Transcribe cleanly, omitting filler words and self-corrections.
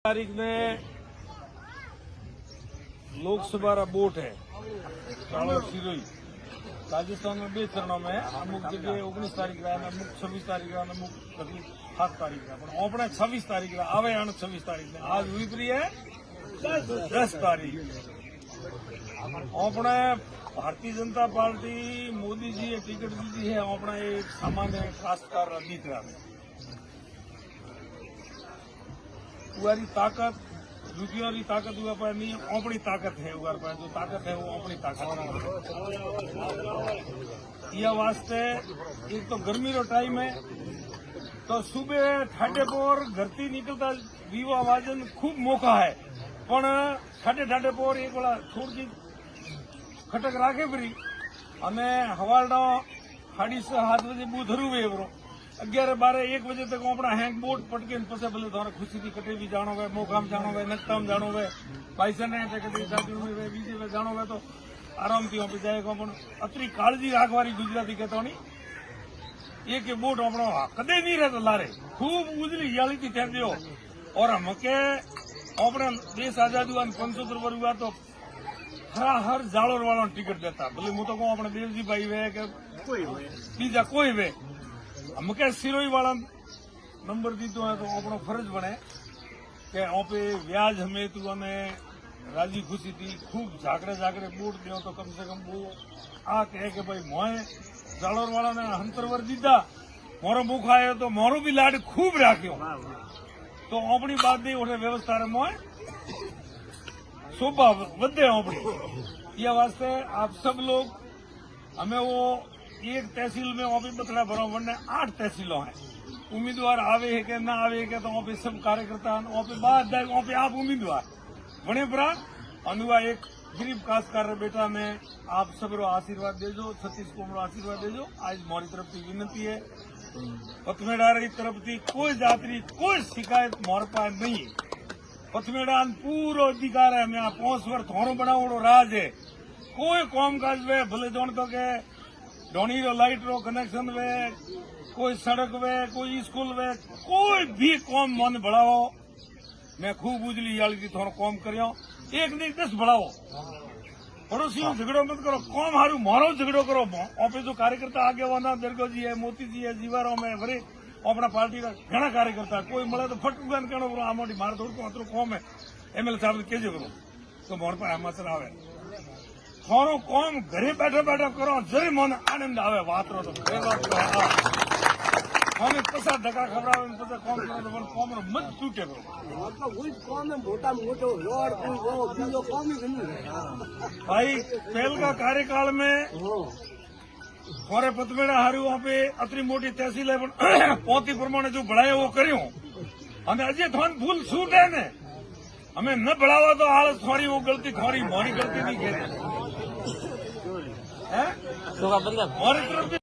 तारीख में लोकसभा का वोट है जालोर सिरोही। राजस्थान में 2 चरणों में अमुक जगह 19 तारीख रहा अमुक 26 तारीख रहा अमुक 7 तारीख रहा अपने 26 तारीख रहा आवे 26 तारीख ने आज हुई प्री है 10 तारीख अपने भारतीय जनता पार्टी मोदी जी टिकट दी है अपना एक सामान्य काश्तकार दीकरा ने उगारी ताकत रुपयों की ताकत हुआ पर नहीं अपनी ताकत है उगार पर जो ताकत है वो अपनी ताकत यह वास्ते एक तो गर्मी रो टाइम है तो सुबह ठाटे पर घरती निकलता वीवा वाजन खूब मोका है पण ठाटे ठाटे पर एक वाला थोड़ी खटक राखे फ्री अने हवाड़ा 7:30 बजे बूधरू वेवरो 11-12-1 बजे तक अपना हैंग बोट पटके पसे भले थारे खुशी थी कटे भी जानो वे मोकाम जानो वे नक्ताम जानो वे पाइसन है कटे साजू में वे बीजे वे जानो वे तो आराम थी ऑफिस जाएगा पण अतरी काळजी राखवारी गुजराती कहतो नी एक के बोट अपनो कदे नहीं रहता लारे खूब उजली याली थी ठहर दियो और हमके अपने देश आजादी हुआ 75 वर्ष हुआ तो हर जालोर वालों टिकट देता भले हूं तो कहूं अपने देवजी भाई वे के कोई बीजा कोई वे हमके सिरोही वाला नंबर दीतो है तो अपनो फर्ज बने के ओपे व्याज हमें तू हमें राजी खुशी थी खूब जागरे बूट दियो तो कम से कम वो आ कहे के भाई मोए जालोर वाला ने हंतरवर दीदा मोरो मुख आयो तो मोरो भी लाड खूब राख्यो तो अपनी बात दी उठे व्यवस्था रे मोए शोभा वधे अपनी यह वास्ते आप सब लोग हमें वो एक तहसील में ऑफिस बतला भरो वरना 8 तहसीलों हैं उम्मीदवार आवे है के ना आवे के तो ऑफिस सब कार्यकर्ता ऑफिस बाद ऑफिस आप उम्मीदवार बने परा अनुवा एक गरीब काश्तकार बेटा में आप सब रो आशीर्वाद देजो सतीश कुमार आशीर्वाद देजो आज मोरी तरफ की विनती है पथमेड़ा की तरफ थी कोई जातरी कोई शिकायत मोर पास नहीं पथमेड़ा पूरो अधिकार है मैं 5 वर्ष थोड़ो बनावड़ो राज है कोई कामकाज वे भले जोन तो के डोनी रो लाइट रो कनेक्शन वे कोई सड़क वे कोई स्कूल वे कोई भी काम मन बढ़ाओ मैं खूब उजली याली थी थोड़ा काम करियो 1 नहीं 10 बढ़ाओ पड़ोसियों झगड़ो मत करो काम हारू मारो झगड़ो करो ऑफिस जो कार्यकर्ता आगे वाना दरगो जी है मोती जी है जीवारो में वरी अपना पार्टी का घना कार्यकर्ता कोई मिले तो फट गन करो आ मोटी मार थोड़ा को अतरो कॉम है एमएलए साहब के जो करो तो मोर पर हिम्मत आवे थोड़ो कॉम घरे बैठे बैठे करो जरी मन आनंद आवे वात रो तो हमें पसा धक्का खबरावे पसा कॉम करो तो कॉम रो मत टूटे करो मतलब वही कॉम में मोटा मोटो रोड वो बीजो कॉम ही नहीं भाई पहल का कार्यकाल में थोड़े पथमेड़ा हारू वहां पे अतरी मोटी तहसील है पोती प्रमाणे जो बढ़ाया वो करियो हमें अजय थोन भूल छूट है ने हमें न बढ़ावा तो हाल थोड़ी वो गलती थोड़ी मोरी गलती नहीं कहते हैं मोरी तरफ